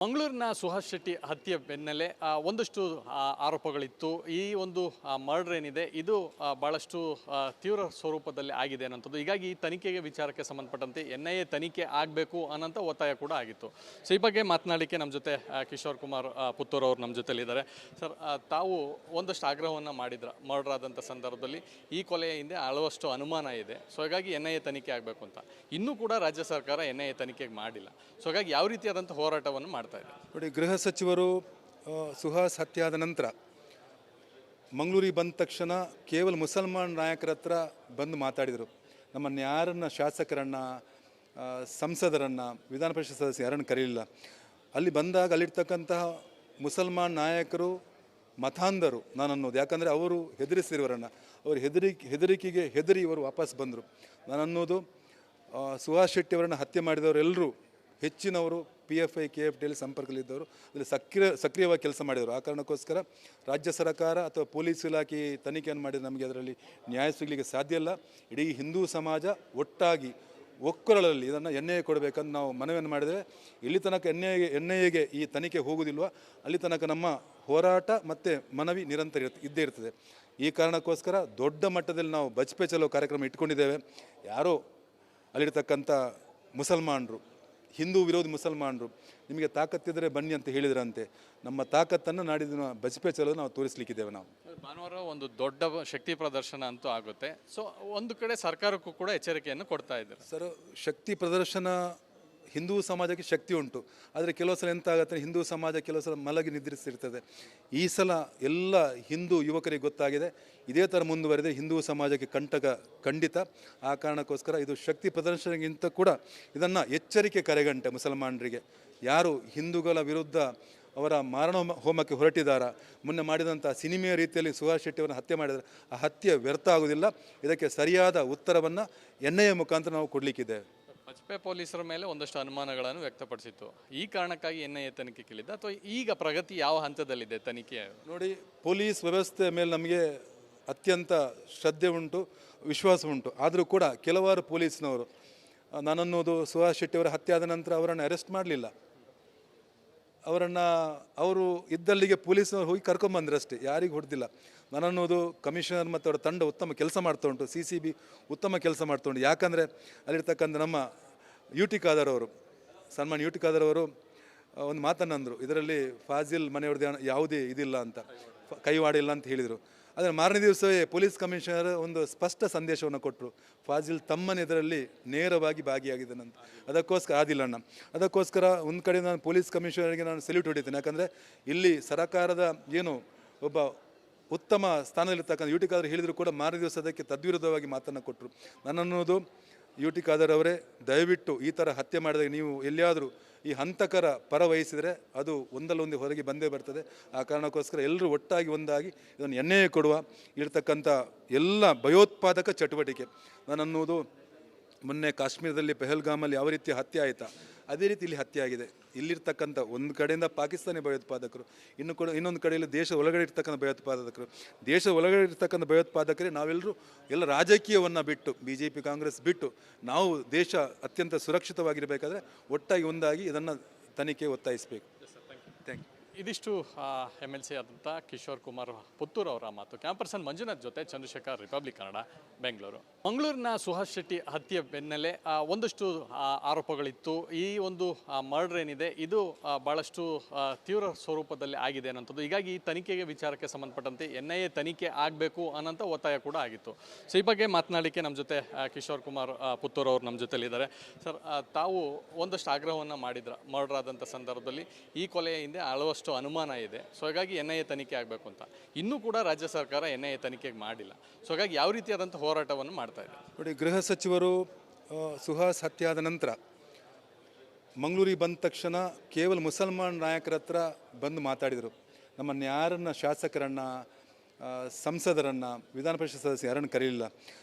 ಮಂಗಳೂರಿನ ಸುಹಾಸ್ ಶೆಟ್ಟಿ ಹತ್ಯೆ ಬೆನ್ನಲ್ಲೇ ಒಂದಷ್ಟು ಆರೋಪಗಳಿತ್ತು. ಈ ಒಂದು ಮರ್ಡರ್ ಏನಿದೆ ಇದು ಭಾಳಷ್ಟು ತೀವ್ರ ಸ್ವರೂಪದಲ್ಲಿ ಆಗಿದೆ ಅನ್ನೋಂಥದ್ದು. ಹೀಗಾಗಿ ಈ ತನಿಖೆಗೆ ವಿಚಾರಕ್ಕೆ ಸಂಬಂಧಪಟ್ಟಂತೆ NIA ತನಿಖೆ ಆಗಬೇಕು ಅನ್ನೋಂಥ ಒತ್ತಾಯ ಕೂಡ ಆಗಿತ್ತು. ಸೊ ಈ ಬಗ್ಗೆ ಮಾತನಾಡಲಿಕ್ಕೆ ನಮ್ಮ ಜೊತೆ ಕಿಶೋರ್ ಕುಮಾರ್ ಪುತ್ತೂರ್ ಅವರು ನಮ್ಮ ಜೊತೆಲಿದ್ದಾರೆ. ಸರ್, ತಾವು ಒಂದಷ್ಟು ಆಗ್ರಹವನ್ನು ಮಾಡಿದ್ರ ಮರ್ಡರ್ ಆದಂಥ ಸಂದರ್ಭದಲ್ಲಿ ಈ ಕೊಲೆಯ ಹಿಂದೆ ಹಲವಷ್ಟು ಅನುಮಾನ ಇದೆ. ಸೊ ಹಾಗಾಗಿ NIA ತನಿಖೆ ಆಗಬೇಕು ಅಂತ ಇನ್ನೂ ಕೂಡ ರಾಜ್ಯ ಸರ್ಕಾರ NIA ತನಿಖೆಗೆ ಮಾಡಿಲ್ಲ. ಸೊ ಹಾಗಾಗಿ ಯಾವ ರೀತಿಯಾದಂಥ ಹೋರಾಟವನ್ನು ಮಾಡ್ತಾ ಇದೆ ನೋಡಿ. ಗೃಹ ಸಚಿವರು ಸುಹಾಸ್ ಹತ್ಯೆ ಆದ ನಂತರ ಮಂಗಳೂರಿಗೆ ಬಂದ ತಕ್ಷಣ ಕೇವಲ ಮುಸಲ್ಮಾನ್ ನಾಯಕರ ಹತ್ರ ಬಂದು ಮಾತಾಡಿದರು. ನಮ್ಮನ್ನು ಯಾರನ್ನು, ಶಾಸಕರನ್ನು, ಸಂಸದರನ್ನು, ವಿಧಾನ ಪರಿಷತ್ ಸದಸ್ಯ ಯಾರನ್ನು ಕರೀಲಿಲ್ಲ. ಅಲ್ಲಿ ಬಂದಾಗ ಅಲ್ಲಿರ್ತಕ್ಕಂತಹ ಮುಸಲ್ಮಾನ್ ನಾಯಕರು ಮತಾಂಧರು ನಾನು ಅನ್ನೋದು. ಯಾಕಂದರೆ ಅವರು ಹೆದರಿಸಿರುವರನ್ನು, ಅವರು ಹೆದರಿಕೆಗೆ ಹೆದರಿ ಇವರು ವಾಪಸ್ ಬಂದರು. ನಾನು ಅನ್ನೋದು ಸುಹಾಸ್ ಶೆಟ್ಟಿ ಅವರನ್ನು ಹತ್ಯೆ ಮಾಡಿದವರೆಲ್ಲರೂ ಹೆಚ್ಚಿನವರು PFI KFTಯಲ್ಲಿ ಸಂಪರ್ಕದಲ್ಲಿದ್ದವರು, ಅದರಲ್ಲಿ ಸಕ್ರಿಯವಾಗಿ ಕೆಲಸ ಮಾಡಿದರು. ಆ ಕಾರಣಕ್ಕೋಸ್ಕರ ರಾಜ್ಯ ಸರ್ಕಾರ ಅಥವಾ ಪೊಲೀಸ್ ಇಲಾಖೆ ತನಿಖೆಯನ್ನು ಮಾಡಿದರೆ ನಮಗೆ ಅದರಲ್ಲಿ ನ್ಯಾಯ ಸಿಗಲಿಕ್ಕೆ ಸಾಧ್ಯ ಇಲ್ಲ. ಇಡೀ ಹಿಂದೂ ಸಮಾಜ ಒಟ್ಟಾಗಿ ಒಕ್ಕೊರಳಲ್ಲಿ ಇದನ್ನು NIA ಕೊಡಬೇಕಂತ ನಾವು ಮನವಿಯನ್ನು ಮಾಡಿದ್ದೇವೆ. ಇಲ್ಲಿ ತನಕ NIAಗೆ ಈ ತನಿಖೆ ಹೋಗುವುದಿಲ್ವ ಅಲ್ಲಿ ತನಕ ನಮ್ಮ ಹೋರಾಟ ಮತ್ತು ಮನವಿ ನಿರಂತರ ಇದ್ದೇ ಇರ್ತದೆ. ಈ ಕಾರಣಕ್ಕೋಸ್ಕರ ದೊಡ್ಡ ಮಟ್ಟದಲ್ಲಿ ನಾವು ಬಚ್ಪೆ ಚಲೋ ಕಾರ್ಯಕ್ರಮ ಇಟ್ಕೊಂಡಿದ್ದೇವೆ. ಯಾರೋ ಅಲ್ಲಿರ್ತಕ್ಕಂಥ ಮುಸಲ್ಮಾನರು, ಹಿಂದೂ ವಿರೋಧಿ ಮುಸಲ್ಮಾನರು ನಿಮಗೆ ತಾಕತ್ತಿದ್ದರೆ ಬನ್ನಿ ಅಂತ ಹೇಳಿದ್ರಂತೆ. ನಮ್ಮ ತಾಕತ್ತನ್ನು ನಾಡಿದ ಬಚ್ಪೆ ಚಲೋ ನಾವು ತೋರಿಸ್ಲಿಕ್ಕಿದ್ದೇವೆ. ನಾವು ಭಾನುವಾರ ಒಂದು ದೊಡ್ಡ ಶಕ್ತಿ ಪ್ರದರ್ಶನ ಅಂತೂ ಆಗುತ್ತೆ. ಸೊ ಒಂದು ಕಡೆ ಸರ್ಕಾರಕ್ಕೂ ಕೂಡ ಎಚ್ಚರಿಕೆಯನ್ನು ಕೊಡ್ತಾ ಇದ್ದಾರೆ. ಸರ್, ಶಕ್ತಿ ಪ್ರದರ್ಶನ ಹಿಂದೂ ಸಮಾಜಕ್ಕೆ ಶಕ್ತಿ ಉಂಟು. ಆದರೆ ಕೆಲವು ಸಲ ಎಂತ ಆಗುತ್ತೆ, ಹಿಂದೂ ಸಮಾಜ ಕೆಲವು ಸಲ ಮಲಗಿ ನಿದ್ರಿಸಿರ್ತದೆ. ಈ ಸಲ ಎಲ್ಲ ಹಿಂದೂ ಯುವಕರಿಗೆ ಗೊತ್ತಾಗಿದೆ, ಇದೇ ಥರ ಮುಂದುವರೆದರೆ ಹಿಂದೂ ಸಮಾಜಕ್ಕೆ ಕಂಟಕ ಖಂಡಿತ. ಆ ಕಾರಣಕ್ಕೋಸ್ಕರ ಇದು ಶಕ್ತಿ ಪ್ರದರ್ಶನಕ್ಕಿಂತ ಕೂಡ ಇದನ್ನು ಎಚ್ಚರಿಕೆ ಕರೆಗಂಟೆ ಮುಸಲ್ಮಾನರಿಗೆ. ಯಾರು ಹಿಂದೂಗಳ ವಿರುದ್ಧ ಅವರ ಮಾರಣ ಹೋಮಕ್ಕೆ ಹೊರಟಿದ್ದಾರ, ಮೊನ್ನೆ ಮಾಡಿದಂಥ ಸಿನಿಮೆಯ ರೀತಿಯಲ್ಲಿ ಸುಹಾಸ್ ಶೆಟ್ಟಿಯವರನ್ನು ಹತ್ಯೆ ಮಾಡಿದರೆ ಆ ಹತ್ಯೆ ವ್ಯರ್ಥ ಆಗುವುದಿಲ್ಲ. ಇದಕ್ಕೆ ಸರಿಯಾದ ಉತ್ತರವನ್ನು NIA ಮುಖಾಂತರ ನಾವು ಕೊಡಲಿಕ್ಕಿದ್ದೇವೆ. ಬಚ್ಪೆ ಪೊಲೀಸರ ಮೇಲೆ ಒಂದಷ್ಟು ಅನುಮಾನಗಳನ್ನು ವ್ಯಕ್ತಪಡಿಸಿತ್ತು. ಈ ಕಾರಣಕ್ಕಾಗಿ NIA ತನಿಖೆ ಕೇಳಿದ್ದ ಅಥವಾ ಈಗ ಪ್ರಗತಿ ಯಾವ ಹಂತದಲ್ಲಿದೆ ತನಿಖೆ? ನೋಡಿ, ಪೊಲೀಸ್ ವ್ಯವಸ್ಥೆ ಮೇಲೆ ನಮಗೆ ಅತ್ಯಂತ ಶ್ರದ್ಧೆ ಉಂಟು, ವಿಶ್ವಾಸ ಉಂಟು. ಆದರೂ ಕೂಡ ಕೆಲವಾರು ಪೊಲೀಸ್ನವರು ನಾನನ್ನೋದು ಸುಹಾಸ್ ಶೆಟ್ಟಿಯವರ ಹತ್ಯೆ ಆದ ನಂತರ ಅವರನ್ನು ಅರೆಸ್ಟ್ ಮಾಡಲಿಲ್ಲ. ಅವರು ಇದ್ದಲ್ಲಿಗೆ ಪೊಲೀಸ್ನವರು ಹೋಗಿ ಕರ್ಕೊಂಬಂದ್ರು ಅಷ್ಟೇ, ಯಾರಿಗೂ ಹೊಡೆದಿಲ್ಲ. ನಾನನ್ನೋದು ಕಮಿಷನರ್ ಮತ್ತು ಅವರ ತಂಡ ಉತ್ತಮ ಕೆಲಸ ಮಾಡ್ತಾ ಉಂಟು, CCB ಉತ್ತಮ ಕೆಲಸ ಮಾಡ್ತಾ ಉಂಟು. ಯಾಕಂದರೆ ಅಲ್ಲಿರ್ತಕ್ಕಂಥ ನಮ್ಮ UT ಖಾದರ್ ಅವರು, ಸನ್ಮಾನ್ UT ಖಾದರ್ ಅವರು ಒಂದು ಮಾತನ್ನು ಅಂದರು, ಇದರಲ್ಲಿ ಫಾಜಿಲ್ ಮನೆಯವ್ರದ್ದು ಯಾವುದೇ ಇದಿಲ್ಲ ಅಂತ, ಕೈವಾಡಿಲ್ಲ ಅಂತ ಹೇಳಿದರು. ಆದರೆ ಮಾರನೇ ದಿವಸವೇ ಪೊಲೀಸ್ ಕಮಿಷನರ್ ಒಂದು ಸ್ಪಷ್ಟ ಸಂದೇಶವನ್ನು ಕೊಟ್ಟರು, ಫಾಜಿಲ್ ತಮ್ಮನ ಇದರಲ್ಲಿ ನೇರವಾಗಿ ಭಾಗಿಯಾಗಿದ್ದಾನಂತ. ಅದಕ್ಕೋಸ್ಕರ ಆದಿಲ್ಲಣ್ಣ. ಅದಕ್ಕೋಸ್ಕರ ಒಂದು ಕಡೆ ನಾನು ಪೊಲೀಸ್ ಕಮಿಷನರ್ಗೆ ನಾನು ಸೆಲ್ಯೂಟ್ ಹೊಡಿತೇನೆ. ಯಾಕಂದರೆ ಇಲ್ಲಿ ಸರಕಾರದ ಏನು ಒಬ್ಬ ಉತ್ತಮ ಸ್ಥಾನದಲ್ಲಿರ್ತಕ್ಕಂಥ UT ಖಾದರ್ ಹೇಳಿದರೂ ಕೂಡ ಮಾರನೇ ದಿವಸ ಅದಕ್ಕೆ ತದ್ವಿರುದ್ಧವಾಗಿ ಮಾತನ್ನು ಕೊಟ್ಟರು. ನನ್ನನ್ನೋದು UT ಖಾದರ್ ಅವರೇ, ದಯವಿಟ್ಟು ಈ ಥರ ಹತ್ಯೆ ಮಾಡಿದಾಗ ನೀವು ಎಲ್ಲಿಯಾದರೂ ಈ ಹಂತಕರ ಪರ ವಹಿಸಿದರೆ ಅದು ಒಂದಲ್ಲೊಂದು ಹೊರಗೆ ಬಂದೇ ಬರ್ತದೆ. ಆ ಕಾರಣಕ್ಕೋಸ್ಕರ ಎಲ್ಲರೂ ಒಟ್ಟಾಗಿ ಒಂದಾಗಿ ಇದನ್ನು NIA ಕೊಡುವ. ಇರ್ತಕ್ಕಂಥ ಎಲ್ಲ ಭಯೋತ್ಪಾದಕ ಚಟುವಟಿಕೆ ನಾನನ್ನುವುದು ಮೊನ್ನೆ ಕಾಶ್ಮೀರದಲ್ಲಿ ಪೆಹಲ್ಗಾಮಲ್ಲಿ ಯಾವ ರೀತಿ ಹತ್ಯೆ ಆಯಿತಾ ಅದೇ ರೀತಿ ಇಲ್ಲಿ ಹತ್ಯೆ ಆಗಿದೆ. ಇಲ್ಲಿರ್ತಕ್ಕಂಥ ಒಂದು ಕಡೆಯಿಂದ ಪಾಕಿಸ್ತಾನಿ ಭಯೋತ್ಪಾದಕರು, ಇನ್ನೊಂದು ಕಡೆಯಲ್ಲಿ ದೇಶ ಒಳಗಡೆ ಇರ್ತಕ್ಕಂಥ ಭಯೋತ್ಪಾದಕರು. ದೇಶ ಒಳಗಡೆ ಇರ್ತಕ್ಕಂಥ ಭಯೋತ್ಪಾದಕರೇ ನಾವೆಲ್ಲರೂ ಎಲ್ಲ ರಾಜಕೀಯವನ್ನು ಬಿಟ್ಟು, BJP ಕಾಂಗ್ರೆಸ್ ಬಿಟ್ಟು ನಾವು ದೇಶ ಅತ್ಯಂತ ಸುರಕ್ಷಿತವಾಗಿರಬೇಕಾದ್ರೆ ಒಟ್ಟಾಗಿ ಒಂದಾಗಿ ಇದನ್ನು ತನಿಖೆ ಒತ್ತಾಯಿಸಬೇಕು. Thank you. ಇದಿಷ್ಟು MLC ಆದಂಥ ಕಿಶೋರ್ ಕುಮಾರ್ ಪುತ್ತೂರ್ ಅವರ ಮಾತು. ಕ್ಯಾಂಪರ್ಸನ್ ಮಂಜುನಾಥ್ ಜೊತೆ ಚಂದ್ರಶೇಖರ್, ರಿಪಬ್ಲಿಕ್ ಕನ್ನಡ, ಬೆಂಗಳೂರು. ಮಂಗಳೂರಿನ ಸುಹಾಸ್ ಶೆಟ್ಟಿ ಹತ್ಯೆ ಬೆನ್ನಲ್ಲೇ ಒಂದಷ್ಟು ಆರೋಪಗಳಿತ್ತು. ಈ ಒಂದು ಮರ್ಡರ್ ಏನಿದೆ ಇದು ಭಾಳಷ್ಟು ತೀವ್ರ ಸ್ವರೂಪದಲ್ಲಿ ಆಗಿದೆ ಅನ್ನೋಂಥದ್ದು. ಹೀಗಾಗಿ ಈ ತನಿಖೆಗೆ ವಿಚಾರಕ್ಕೆ ಸಂಬಂಧಪಟ್ಟಂತೆ NIA ತನಿಖೆ ಆಗಬೇಕು ಅನ್ನೋಂಥ ಒತ್ತಾಯ ಕೂಡ ಆಗಿತ್ತು. ಸೊ ಈ ಬಗ್ಗೆ ಮಾತನಾಡಲಿಕ್ಕೆ ನಮ್ಮ ಜೊತೆ ಕಿಶೋರ್ ಕುಮಾರ್ ಪುತ್ತೂರ್ ಅವರು ನಮ್ಮ ಜೊತೆಲಿದ್ದಾರೆ. ಸರ್, ತಾವು ಒಂದಷ್ಟು ಆಗ್ರಹವನ್ನು ಮಾಡಿದ್ರ ಮರ್ಡರ್ ಆದಂಥ ಸಂದರ್ಭದಲ್ಲಿ ಈ ಕೊಲೆಯ ಹಿಂದೆ ಹಲವಷ್ಟು ಅನುಮಾನ ಇದೆ. ಸೊ ಹಾಗಾಗಿ NIA ತನಿಖೆ ಆಗಬೇಕು ಅಂತ ಇನ್ನೂ ಕೂಡ ರಾಜ್ಯ ಸರ್ಕಾರ NIA ತನಿಖೆಗೆ ಮಾಡಿಲ್ಲ. ಸೊ ಹಾಗಾಗಿ ಯಾವ ರೀತಿಯಾದಂಥ ಹೋರಾಟವನ್ನು ಮಾಡ್ತಾ ಇದೆ ನೋಡಿ. ಗೃಹ ಸಚಿವರು ಸುಹಾಸ್ ಹತ್ಯೆ ಆದ ನಂತರ ಮಂಗಳೂರಿಗೆ ಬಂದ ತಕ್ಷಣ ಕೇವಲ ಮುಸಲ್ಮಾನ್ ನಾಯಕರ ಹತ್ರ ಬಂದು ಮಾತಾಡಿದರು. ನಮ್ಮನ್ನು ಯಾರನ್ನು, ಶಾಸಕರನ್ನು, ಸಂಸದರನ್ನು, ವಿಧಾನ ಪರಿಷತ್ ಸದಸ್ಯ ಯಾರನ್ನು ಕರೀಲಿಲ್ಲ.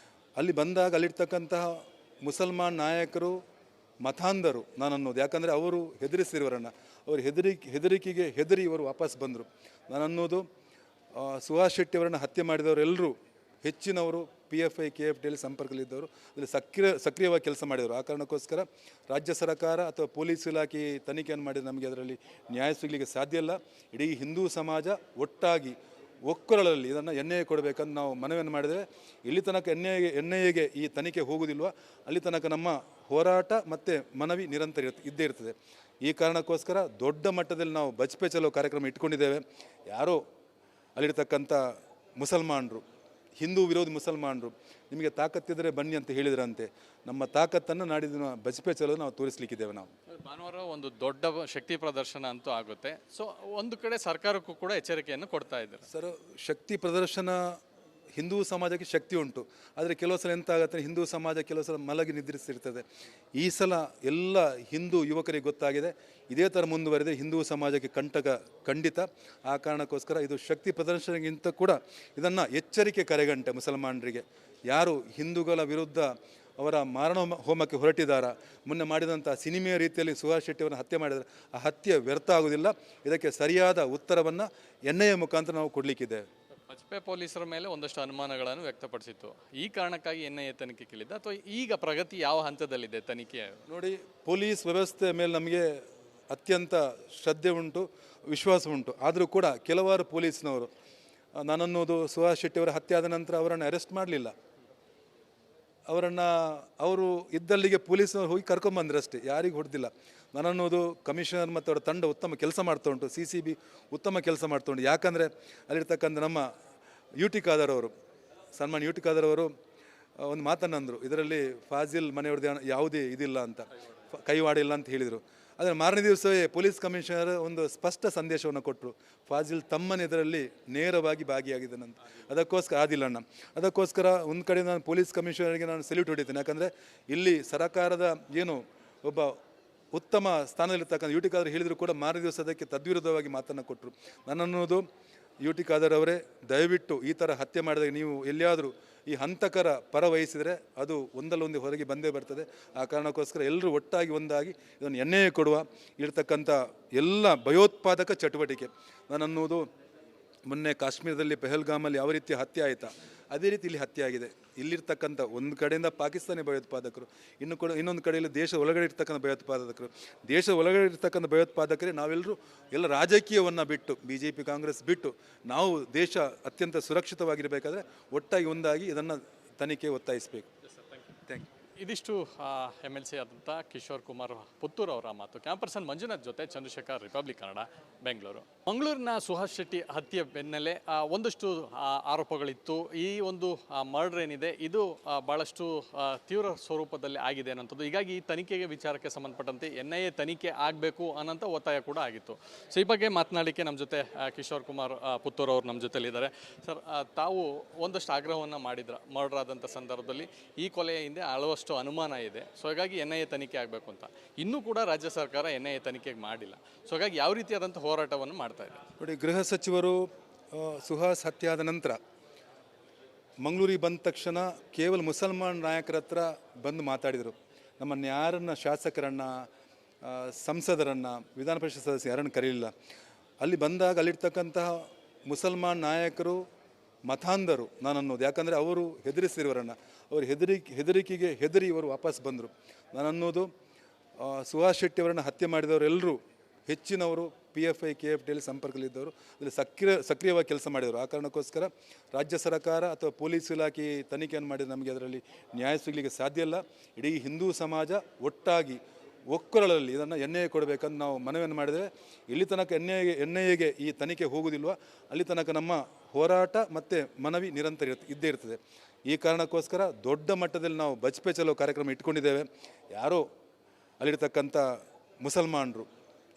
ಅಲ್ಲಿ ಬಂದಾಗ ಅಲ್ಲಿರ್ತಕ್ಕಂತಹ ಮುಸಲ್ಮಾನ್ ನಾಯಕರು ಮತಾಂಧರು ನಾನು ಅನ್ನೋದು. ಯಾಕಂದರೆ ಅವರು ಹೆದರಿಸಿರುವರನ್ನು, ಅವರು ಹೆದರಿಕೆಗೆ ಹೆದರಿ ಇವರು ವಾಪಸ್ ಬಂದರು. ನಾನು ಅನ್ನೋದು ಸುಹಾಸ್ ಶೆಟ್ಟಿಯವರನ್ನು ಹತ್ಯೆ ಮಾಡಿದವರೆಲ್ಲರೂ ಹೆಚ್ಚಿನವರು PFI KFTಯಲ್ಲಿ ಸಂಪರ್ಕದಲ್ಲಿದ್ದವರು ಅದರಲ್ಲಿ ಸಕ್ರಿಯವಾಗಿ ಕೆಲಸ ಮಾಡಿದರು. ಆ ಕಾರಣಕ್ಕೋಸ್ಕರ ರಾಜ್ಯ ಸರ್ಕಾರ ಅಥವಾ ಪೊಲೀಸ್ ಇಲಾಖೆ ತನಿಖೆಯನ್ನು ಮಾಡಿದರೆ ನಮಗೆ ಅದರಲ್ಲಿ ನ್ಯಾಯ ಸಿಗಲಿಕ್ಕೆ ಸಾಧ್ಯ ಇಲ್ಲ. ಇಡೀ ಹಿಂದೂ ಸಮಾಜ ಒಟ್ಟಾಗಿ ಒಕ್ಕೊರಳಲ್ಲಿ ಇದನ್ನು NIA ಕೊಡಬೇಕಂತ ನಾವು ಮನವಿಯನ್ನು ಮಾಡಿದರೆ, ಇಲ್ಲಿ ತನಕ NIAಗೆ ಈ ತನಿಖೆ ಹೋಗುವುದಿಲ್ವ ಅಲ್ಲಿ ತನಕ ನಮ್ಮ ಹೋರಾಟ ಮತ್ತು ಮನವಿ ನಿರಂತರ ಇದ್ದೇ ಇರ್ತದೆ. ಈ ಕಾರಣಕ್ಕೋಸ್ಕರ ದೊಡ್ಡ ಮಟ್ಟದಲ್ಲಿ ನಾವು ಬಚ್ಪೆ ಚಲೋ ಕಾರ್ಯಕ್ರಮ ಇಟ್ಕೊಂಡಿದ್ದೇವೆ. ಯಾರೋ ಅಲ್ಲಿರ್ತಕ್ಕಂಥ ಮುಸಲ್ಮಾನರು, ಹಿಂದೂ ವಿರೋಧಿ ಮುಸಲ್ಮಾನರು ನಿಮಗೆ ತಾಕತ್ತಿದ್ದರೆ ಬನ್ನಿ ಅಂತ ಹೇಳಿದ್ರಂತೆ. ನಮ್ಮ ತಾಕತ್ತನ್ನು ನಾಡಿದ ಬಚ್ಪೆ ಚಲೋ ನಾವು ತೋರಿಸಲಿಕ್ಕಿದ್ದೇವೆ. ನಾವು ಭಾನುವಾರ ಒಂದು ದೊಡ್ಡ ಶಕ್ತಿ ಪ್ರದರ್ಶನ ಅಂತೂ ಆಗುತ್ತೆ. ಸೊ ಒಂದು ಕಡೆ ಸರ್ಕಾರಕ್ಕೂ ಕೂಡ ಎಚ್ಚರಿಕೆಯನ್ನು ಕೊಡ್ತಾ ಇದ್ದಾರೆ. ಸರ್, ಶಕ್ತಿ ಪ್ರದರ್ಶನ ಹಿಂದೂ ಸಮಾಜಕ್ಕೆ ಶಕ್ತಿ ಉಂಟು. ಆದರೆ ಕೆಲವು ಸಲ ಎಂತ ಆಗುತ್ತೆ, ಹಿಂದೂ ಸಮಾಜ ಕೆಲವು ಸಲ ಮಲಗಿ ನಿದ್ರಿಸಿರ್ತದೆ. ಈ ಸಲ ಎಲ್ಲ ಹಿಂದೂ ಯುವಕರಿಗೆ ಗೊತ್ತಾಗಿದೆ, ಇದೇ ಥರ ಮುಂದುವರೆದರೆ ಹಿಂದೂ ಸಮಾಜಕ್ಕೆ ಕಂಟಕ ಖಂಡಿತ. ಆ ಕಾರಣಕ್ಕೋಸ್ಕರ ಇದು ಶಕ್ತಿ ಪ್ರದರ್ಶನಕ್ಕಿಂತ ಕೂಡ ಇದನ್ನು ಎಚ್ಚರಿಕೆ ಕರೆಗಂಟೆ ಮುಸಲ್ಮಾನರಿಗೆ. ಯಾರು ಹಿಂದೂಗಳ ವಿರುದ್ಧ ಅವರ ಮಾರಣ ಹೋಮಕ್ಕೆ ಹೊರಟಿದ್ದಾರ, ಮೊನ್ನೆ ಮಾಡಿದಂಥ ಸಿನಿಮೆಯ ರೀತಿಯಲ್ಲಿ ಸುಹಾಸ್ ಶೆಟ್ಟಿಯವರನ್ನು ಹತ್ಯೆ ಮಾಡಿದರೆ ಆ ಹತ್ಯೆ ವ್ಯರ್ಥ ಆಗೋದಿಲ್ಲ. ಇದಕ್ಕೆ ಸರಿಯಾದ ಉತ್ತರವನ್ನು NIA ಮುಖಾಂತರ ನಾವು ಕೊಡಲಿಕ್ಕಿದ್ದೇವೆ. ಬಚ್ಪೆ ಪೊಲೀಸರ ಮೇಲೆ ಒಂದಷ್ಟು ಅನುಮಾನಗಳನ್ನು ವ್ಯಕ್ತಪಡಿಸಿತ್ತು. ಈ ಕಾರಣಕ್ಕಾಗಿ NIA ತನಿಖೆ ಕೇಳಿದ್ದ ಅಥವಾ ಈಗ ಪ್ರಗತಿ ಯಾವ ಹಂತದಲ್ಲಿದೆ ತನಿಖೆ? ನೋಡಿ, ಪೊಲೀಸ್ ವ್ಯವಸ್ಥೆ ಮೇಲೆ ನಮಗೆ ಅತ್ಯಂತ ಶ್ರದ್ಧೆ ಉಂಟು, ವಿಶ್ವಾಸ ಉಂಟು. ಆದರೂ ಕೂಡ ಕೆಲವಾರು ಪೊಲೀಸ್ನವರು ನಾನನ್ನೋದು ಸುಹಾಸ್ ಶೆಟ್ಟಿಯವರ ಹತ್ಯೆ ಆದ ನಂತರ ಅವರನ್ನು ಅರೆಸ್ಟ್ ಮಾಡಲಿಲ್ಲ. ಅವರು ಇದ್ದಲ್ಲಿಗೆ ಪೊಲೀಸ್ನವರು ಹೋಗಿ ಕರ್ಕೊಂಬಂದ್ರಷ್ಟೇ, ಯಾರಿಗೂ ಹೊಡೆದಿಲ್ಲ. ನಾನನ್ನೋದು ಕಮಿಷನರ್ ಮತ್ತು ಅವರ ತಂಡ ಉತ್ತಮ ಕೆಲಸ ಮಾಡ್ತಾ ಉಂಟು, CCB ಉತ್ತಮ ಕೆಲಸ ಮಾಡ್ತಾ ಉಂಟು. ಯಾಕಂದರೆ ಅಲ್ಲಿರ್ತಕ್ಕಂಥ ನಮ್ಮ UT ಖಾದರ್ ಅವರು, ಸನ್ಮಾನ್ UT ಖಾದರ್ ಅವರು ಒಂದು ಮಾತನ್ನಂದರು, ಇದರಲ್ಲಿ ಫಾಜಿಲ್ ಮನೆಯವ್ರದ್ದು ಯಾವುದೇ ಇದಿಲ್ಲ ಅಂತ, ಕೈವಾಡ ಇಲ್ಲ ಅಂತ ಹೇಳಿದರು. ಆದರೆ ಮಾರನೇ ದಿವಸವೇ ಪೊಲೀಸ್ ಕಮಿಷನರ್ ಒಂದು ಸ್ಪಷ್ಟ ಸಂದೇಶವನ್ನು ಕೊಟ್ಟರು, ಫಾಜಿಲ್ ತಮ್ಮನ ಇದರಲ್ಲಿ ನೇರವಾಗಿ ಭಾಗಿಯಾಗಿದ್ದಾನಂತ. ಅದಕ್ಕೋಸ್ಕರ ಒಂದು ಕಡೆ ನಾನು ಪೊಲೀಸ್ ಕಮಿಷನರ್ಗೆ ನಾನು ಸೆಲ್ಯೂಟ್ ಹೊಡಿತೇನೆ. ಯಾಕಂದರೆ ಇಲ್ಲಿ ಸರಕಾರದ ಏನು ಒಬ್ಬ ಉತ್ತಮ ಸ್ಥಾನದಲ್ಲಿರ್ತಕ್ಕಂಥ UT ಖಾದರ್ ಹೇಳಿದರೂ ಕೂಡ ಮಾರನೇ ದಿವಸ ಅದಕ್ಕೆ ತದ್ವಿರುದ್ಧವಾಗಿ ಮಾತನ್ನು ಕೊಟ್ಟರು. ನನ್ನನ್ನೋದು UT ಖಾದರ್ ಅವರೇ, ದಯವಿಟ್ಟು ಈ ಥರ ಹತ್ಯೆ ಮಾಡಿದಾಗ ನೀವು ಎಲ್ಲಿಯಾದರೂ ಈ ಹಂತಕರ ಪರ ವಹಿಸಿದರೆ ಅದು ಒಂದಲ್ಲೊಂದು ಹೊರಗೆ ಬಂದೇ ಬರ್ತದೆ. ಆ ಕಾರಣಕ್ಕೋಸ್ಕರ ಎಲ್ಲರೂ ಒಟ್ಟಾಗಿ ಒಂದಾಗಿ ಇದನ್ನು NIA ಕೊಡುವ. ಇರ್ತಕ್ಕಂಥ ಎಲ್ಲ ಭಯೋತ್ಪಾದಕ ಚಟುವಟಿಕೆ, ನಾನನ್ನೋದು ಮೊನ್ನೆ ಕಾಶ್ಮೀರದಲ್ಲಿ ಪೆಹಲ್ಗಾಮಲ್ಲಿ ಯಾವ ರೀತಿ ಹತ್ಯೆ ಆಯಿತಾ ಅದೇ ರೀತಿ ಇಲ್ಲಿ ಹತ್ಯೆ ಆಗಿದೆ. ಇಲ್ಲಿರ್ತಕ್ಕಂಥ ಒಂದು ಕಡೆಯಿಂದ ಪಾಕಿಸ್ತಾನಿ ಭಯೋತ್ಪಾದಕರು, ಇನ್ನೊಂದು ಕಡೆಯಲ್ಲಿ ದೇಶ ಒಳಗಡೆ ಇರ್ತಕ್ಕಂಥ ಭಯೋತ್ಪಾದಕರು. ದೇಶ ಒಳಗಡೆ ಇರ್ತಕ್ಕಂಥ ಭಯೋತ್ಪಾದಕರೇ ನಾವೆಲ್ಲರೂ ಎಲ್ಲ ರಾಜಕೀಯವನ್ನು ಬಿಟ್ಟು, BJP ಕಾಂಗ್ರೆಸ್ ಬಿಟ್ಟು ನಾವು ದೇಶ ಅತ್ಯಂತ ಸುರಕ್ಷಿತವಾಗಿರಬೇಕಾದ್ರೆ ಒಟ್ಟಾಗಿ ಒಂದಾಗಿ ಇದನ್ನು ತನಿಖೆ ಒತ್ತಾಯಿಸಬೇಕು. Thank you. ಇದಿಷ್ಟು MLC ಆದಂಥ ಕಿಶೋರ್ ಕುಮಾರ್ ಪುತ್ತೂರು ಅವರ ಮಾತು. ಕ್ಯಾಂಪರ್ಸನ್ ಮಂಜುನಾಥ್ ಜೊತೆ ಚಂದ್ರಶೇಖರ್, ರಿಪಬ್ಲಿಕ್ ಕನ್ನಡ, ಬೆಂಗಳೂರು. ಮಂಗಳೂರಿನ ಸುಹಾಸ್ ಶೆಟ್ಟಿ ಹತ್ಯೆ ಬೆನ್ನಲ್ಲೇ ಒಂದಷ್ಟು ಆರೋಪಗಳಿತ್ತು. ಈ ಒಂದು ಮರ್ಡರ್ ಏನಿದೆ ಇದು ಭಾಳಷ್ಟು ತೀವ್ರ ಸ್ವರೂಪದಲ್ಲಿ ಆಗಿದೆ ಅನ್ನೋಂಥದ್ದು. ಹೀಗಾಗಿ ಈ ತನಿಖೆಗೆ ವಿಚಾರಕ್ಕೆ ಸಂಬಂಧಪಟ್ಟಂತೆ NIA ತನಿಖೆ ಆಗಬೇಕು ಅನ್ನೋಂಥ ಒತ್ತಾಯ ಕೂಡ ಆಗಿತ್ತು. ಸೊ ಈ ಬಗ್ಗೆ ಮಾತನಾಡಲಿಕ್ಕೆ ನಮ್ಮ ಜೊತೆ ಕಿಶೋರ್ ಕುಮಾರ್ ಪುತ್ತೂರು ಅವರು ನಮ್ಮ ಜೊತೆಲಿದ್ದಾರೆ. ಸರ್, ತಾವು ಒಂದಷ್ಟು ಆಗ್ರಹವನ್ನು ಮಾಡಿದ್ರ ಮರ್ಡರ್ ಆದಂಥ ಸಂದರ್ಭದಲ್ಲಿ ಈ ಕೊಲೆಯ ಹಿಂದೆ ಹಲವಷ್ಟು ಅನುಮಾನ ಇದೆ. ಸೊ ಹಾಗಾಗಿ NIA ತನಿಖೆ ಆಗಬೇಕು ಅಂತ. ಇನ್ನೂ ಕೂಡ ರಾಜ್ಯ ಸರ್ಕಾರ NIA ತನಿಖೆಗೆ ಮಾಡಿಲ್ಲ. ಸೊ ಹಾಗಾಗಿ ಯಾವ ರೀತಿಯಾದಂಥ ಹೋರಾಟವನ್ನು ಮಾಡ್ತಾ ಇದೆ? ನೋಡಿ, ಗೃಹ ಸಚಿವರು ಸುಹಾಸ್ ಹತ್ಯೆ ಆದ ನಂತರ ಮಂಗಳೂರಿಗೆ ಬಂದ ತಕ್ಷಣ ಕೇವಲ ಮುಸಲ್ಮಾನ್ ನಾಯಕರ ಹತ್ರ ಬಂದು ಮಾತಾಡಿದರು. ನಮ್ಮನ್ನು ಯಾರನ್ನು, ಶಾಸಕರನ್ನು, ಸಂಸದರನ್ನು, ವಿಧಾನ ಪರಿಷತ್ ಸದಸ್ಯ ಯಾರನ್ನು ಕರೀಲಿಲ್ಲ. ಅಲ್ಲಿ ಬಂದಾಗ ಅಲ್ಲಿರ್ತಕ್ಕಂತಹ ಮುಸಲ್ಮಾನ್ ನಾಯಕರು ಮತಾಂಧರು ನಾನನ್ನೋದು. ಯಾಕಂದರೆ ಅವರು ಹೆದರಿಸಿರುವರನ್ನು, ಅವರು ಹೆದರಿಕೆಗೆ ಹೆದರಿ ಇವರು ವಾಪಸ್ ಬಂದರು. ನಾನನ್ನೋದು ಸುಹಾಸ್ ಶೆಟ್ಟಿಯವರನ್ನು ಹತ್ಯೆ ಮಾಡಿದವರೆಲ್ಲರೂ ಹೆಚ್ಚಿನವರು PFI KFTಯಲ್ಲಿ ಸಂಪರ್ಕದಲ್ಲಿದ್ದವರು ಅದರಲ್ಲಿ ಸಕ್ರಿಯವಾಗಿ ಕೆಲಸ ಮಾಡಿದರು. ಆ ಕಾರಣಕ್ಕೋಸ್ಕರ ರಾಜ್ಯ ಸರ್ಕಾರ ಅಥವಾ ಪೊಲೀಸ್ ಇಲಾಖೆ ತನಿಖೆಯನ್ನು ಮಾಡಿದರೆ ನಮಗೆ ಅದರಲ್ಲಿ ನ್ಯಾಯ ಸಿಗಲಿಕ್ಕೆ ಸಾಧ್ಯ ಇಲ್ಲ. ಇಡೀ ಹಿಂದೂ ಸಮಾಜ ಒಟ್ಟಾಗಿ ಒಕ್ಕೊರಳಲ್ಲಿ ಇದನ್ನು NIA ಕೊಡಬೇಕಂತ ನಾವು ಮನವಿಯನ್ನು ಮಾಡಿದ್ದೇವೆ. ಇಲ್ಲಿ ತನಕ NIAಗೆ ಈ ತನಿಖೆ ಹೋಗುವುದಿಲ್ವ ಅಲ್ಲಿ ತನಕ ನಮ್ಮ ಹೋರಾಟ ಮತ್ತು ಮನವಿ ನಿರಂತರ ಇದ್ದೇ ಇರ್ತದೆ. ಈ ಕಾರಣಕ್ಕೋಸ್ಕರ ದೊಡ್ಡ ಮಟ್ಟದಲ್ಲಿ ನಾವು ಬಚ್ಪೆ ಚಲೋ ಕಾರ್ಯಕ್ರಮ ಇಟ್ಕೊಂಡಿದ್ದೇವೆ. ಯಾರೋ ಅಲ್ಲಿರ್ತಕ್ಕಂಥ ಮುಸಲ್ಮಾನರು,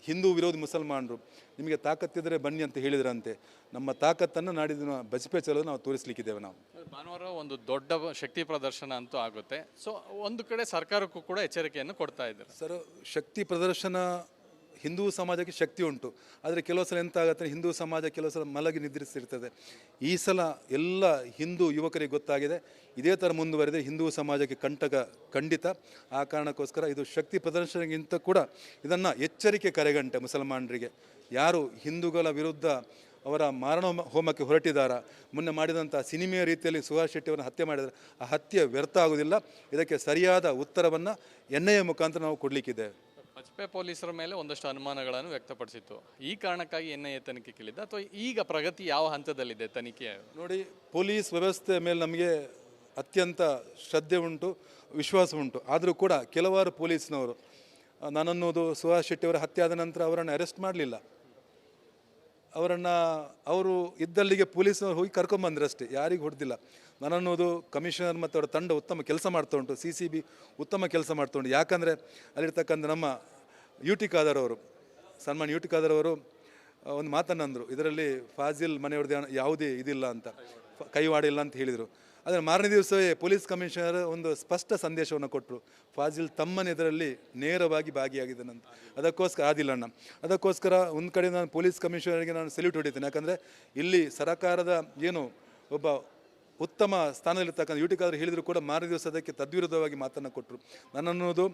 ಹಿಂದೂ ವಿರೋಧಿ ಮುಸಲ್ಮಾನರು ನಿಮಗೆ ತಾಕತ್ತಿದ್ದರೆ ಬನ್ನಿ ಅಂತ ಹೇಳಿದ್ರಂತೆ. ನಮ್ಮ ತಾಕತ್ತನ್ನು ನಾಡಿದ ಬಚ್ಪೆ ಚಲೋ ನಾವು ತೋರಿಸಲಿಕ್ಕಿದ್ದೇವೆ. ನಾವು ಭಾನುವಾರ ಒಂದು ದೊಡ್ಡ ಶಕ್ತಿ ಪ್ರದರ್ಶನ ಅಂತೂ ಆಗುತ್ತೆ. ಸೊ ಒಂದು ಕಡೆ ಸರ್ಕಾರಕ್ಕೂ ಕೂಡ ಎಚ್ಚರಿಕೆಯನ್ನು ಕೊಡ್ತಾ ಇದ್ದಾರೆ. ಸರ್, ಶಕ್ತಿ ಪ್ರದರ್ಶನ ಹಿಂದೂ ಸಮಾಜಕ್ಕೆ ಶಕ್ತಿ ಉಂಟು. ಆದರೆ ಕೆಲವು ಸಲ ಎಂತ ಆಗುತ್ತೆ, ಹಿಂದೂ ಸಮಾಜ ಕೆಲವು ಸಲ ಮಲಗಿ ನಿದ್ರಿಸಿರ್ತದೆ. ಈ ಸಲ ಎಲ್ಲ ಹಿಂದೂ ಯುವಕರಿಗೆ ಗೊತ್ತಾಗಿದೆ, ಇದೇ ಥರ ಮುಂದುವರೆದರೆ ಹಿಂದೂ ಸಮಾಜಕ್ಕೆ ಕಂಟಕ ಖಂಡಿತ. ಆ ಕಾರಣಕ್ಕೋಸ್ಕರ ಇದು ಶಕ್ತಿ ಪ್ರದರ್ಶನಕ್ಕಿಂತ ಕೂಡ ಇದನ್ನು ಎಚ್ಚರಿಕೆ ಕರೆಗಂಟೆ ಮುಸಲ್ಮಾನರಿಗೆ. ಯಾರು ಹಿಂದೂಗಳ ವಿರುದ್ಧ ಅವರ ಮಾರಣ ಹೋಮಕ್ಕೆ ಹೊರಟಿದ್ದಾರಾ, ಮೊನ್ನೆ ಮಾಡಿದಂಥ ಸಿನಿಮೆಯ ರೀತಿಯಲ್ಲಿ ಸುಹಾಸ್ ಶೆಟ್ಟಿಯವರನ್ನು ಹತ್ಯೆ ಮಾಡಿದರೆ ಆ ಹತ್ಯೆ ವ್ಯರ್ಥ ಆಗುವುದಿಲ್ಲ. ಇದಕ್ಕೆ ಸರಿಯಾದ ಉತ್ತರವನ್ನು ಎನ್ಐಎ ಮುಖಾಂತರ ನಾವು ಕೊಡಲಿಕ್ಕಿದ್ದೇವೆ. ವಾಜಪೇಯಿ ಪೊಲೀಸರ ಮೇಲೆ ಒಂದಷ್ಟು ಅನುಮಾನಗಳನ್ನು ವ್ಯಕ್ತಪಡಿಸಿತ್ತು. ಈ ಕಾರಣಕ್ಕಾಗಿ ಎನ್ಐಎ ತನಿಖೆ ಕೇಳಿದ್ದ ಅಥವಾ ಈಗ ಪ್ರಗತಿ ಯಾವ ಹಂತದಲ್ಲಿದೆ ತನಿಖೆ? ನೋಡಿ, ಪೊಲೀಸ್ ವ್ಯವಸ್ಥೆ ಮೇಲೆ ನಮಗೆ ಅತ್ಯಂತ ಶ್ರದ್ಧೆ ಉಂಟು, ವಿಶ್ವಾಸ ಉಂಟು. ಆದರೂ ಕೂಡ ಕೆಲವಾರು ಪೊಲೀಸ್ನವರು ನಾನನ್ನೋದು ಸುಹಾಸ್ ಶೆಟ್ಟಿಯವರ ಹತ್ಯೆ ಆದ ನಂತರ ಅವರನ್ನು ಅರೆಸ್ಟ್ ಮಾಡಲಿಲ್ಲ. ಅವರು ಇದ್ದಲ್ಲಿಗೆ ಪೊಲೀಸ್ನವರು ಹೋಗಿ ಕರ್ಕೊಂಬಂದ್ರು ಅಷ್ಟೇ, ಯಾರಿಗೂ ಹೊಡೆದಿಲ್ಲ. ನಾನನ್ನೋದು ಕಮಿಷನರ್ ಮತ್ತು ಅವರ ತಂಡ ಉತ್ತಮ ಕೆಲಸ ಮಾಡ್ತಾ ಉಂಟು, CCB ಉತ್ತಮ ಕೆಲಸ ಮಾಡ್ತಾ ಉಂಟು. ಯಾಕಂದರೆ ಅಲ್ಲಿರ್ತಕ್ಕಂಥ ನಮ್ಮ UT ಖಾದರ್ ಅವರು, ಸನ್ಮಾನ್ UT ಖಾದರ್ ಅವರು ಒಂದು ಮಾತನ್ನು ಅಂದರು, ಇದರಲ್ಲಿ ಫಾಜಿಲ್ ಮನೆಯವ್ರದ್ದು ಯಾವುದೇ ಇದಿಲ್ಲ ಅಂತ, ಕೈವಾಡಿಲ್ಲ ಅಂತ ಹೇಳಿದರು. ಆದರೆ ಮಾರನೇ ದಿವಸವೇ ಪೊಲೀಸ್ ಕಮಿಷನರ್ ಒಂದು ಸ್ಪಷ್ಟ ಸಂದೇಶವನ್ನು ಕೊಟ್ಟರು, ಫಾಜಿಲ್ ತಮ್ಮನ ಇದರಲ್ಲಿ ನೇರವಾಗಿ ಭಾಗಿಯಾಗಿದ್ದಾನಂತ. ಅದಕ್ಕೋಸ್ಕರ ಆದಿಲ್ಲಣ್ಣ, ಅದಕ್ಕೋಸ್ಕರ ಒಂದು ಕಡೆ ನಾನು ಪೊಲೀಸ್ ಕಮಿಷನರ್ಗೆ ನಾನು ಸೆಲ್ಯೂಟ್ ಹೊಡಿತೀನಿ. ಯಾಕಂದರೆ ಇಲ್ಲಿ ಸರಕಾರದ ಏನು ಒಬ್ಬ ಉತ್ತಮ ಸ್ಥಾನದಲ್ಲಿರ್ತಕ್ಕಂಥ UT ಖಾದರ್ ಹೇಳಿದರೂ ಕೂಡ ಮಾರನೇ ದಿವಸ ಅದಕ್ಕೆ ತದ್ವಿರುದ್ಧವಾಗಿ ಮಾತನ್ನು ಕೊಟ್ಟರು. ನನ್ನನ್ನೋದು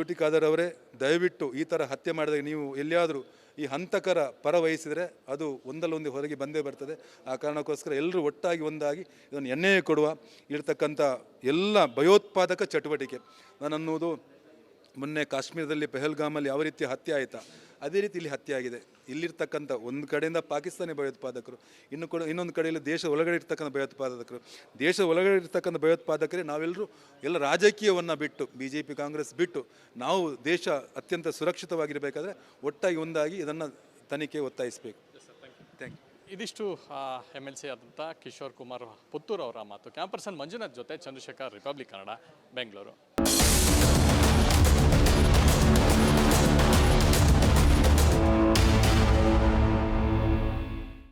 UT ಖಾದರ್ ಅವರೇ, ದಯವಿಟ್ಟು ಈ ಥರ ಹತ್ಯೆ ಮಾಡಿದಾಗ ನೀವು ಎಲ್ಲಿಯಾದರೂ ಈ ಹಂತಕರ ಪರ ವಹಿಸಿದರೆ ಅದು ಒಂದಲ್ಲೊಂದು ಹೊರಗೆ ಬಂದೇ ಬರ್ತದೆ. ಆ ಕಾರಣಕ್ಕೋಸ್ಕರ ಎಲ್ಲರೂ ಒಟ್ಟಾಗಿ ಒಂದಾಗಿ ಇದನ್ನು ಎನ್ಐಎ ಕೊಡುವ. ಇರ್ತಕ್ಕಂಥ ಎಲ್ಲ ಭಯೋತ್ಪಾದಕ ಚಟುವಟಿಕೆ, ನಾನನ್ನೋದು ಮೊನ್ನೆ ಕಾಶ್ಮೀರದಲ್ಲಿ ಪೆಹಲ್ಗಾಮಲ್ಲಿ ಯಾವ ರೀತಿ ಹತ್ಯೆ ಆಯಿತಾ ಅದೇ ರೀತಿ ಇಲ್ಲಿ ಹತ್ಯೆ ಆಗಿದೆ. ಇಲ್ಲಿರ್ತಕ್ಕಂಥ ಒಂದು ಕಡೆಯಿಂದ ಪಾಕಿಸ್ತಾನಿ ಭಯೋತ್ಪಾದಕರು, ಇನ್ನೊಂದು ಕಡೆಯಲ್ಲಿ ದೇಶದ ಒಳಗಡೆ ಇರ್ತಕ್ಕಂಥ ಭಯೋತ್ಪಾದಕರು. ದೇಶದ ಒಳಗಡೆ ಇರ್ತಕ್ಕಂಥ ಭಯೋತ್ಪಾದಕರೇ ನಾವೆಲ್ಲರೂ ಎಲ್ಲ ರಾಜಕೀಯವನ್ನು ಬಿಟ್ಟು, BJP ಕಾಂಗ್ರೆಸ್ ಬಿಟ್ಟು ನಾವು ದೇಶ ಅತ್ಯಂತ ಸುರಕ್ಷಿತವಾಗಿರಬೇಕಾದ್ರೆ ಒಟ್ಟಾಗಿ ಒಂದಾಗಿ ಇದನ್ನು ತನಿಖೆ ಒತ್ತಾಯಿಸಬೇಕು. Thank you. ಇದಿಷ್ಟು MLC ಆದಂಥ ಕಿಶೋರ್ ಕುಮಾರ್ ಪುತ್ತೂರ್ ಅವರ ಮಾತು. ಕ್ಯಾಮರ್ಸನ್ ಮಂಜುನಾಥ್ ಜೊತೆ ಚಂದ್ರಶೇಖರ್, ರಿಪಬ್ಲಿಕ್ ಕನ್ನಡ, ಬೆಂಗಳೂರು.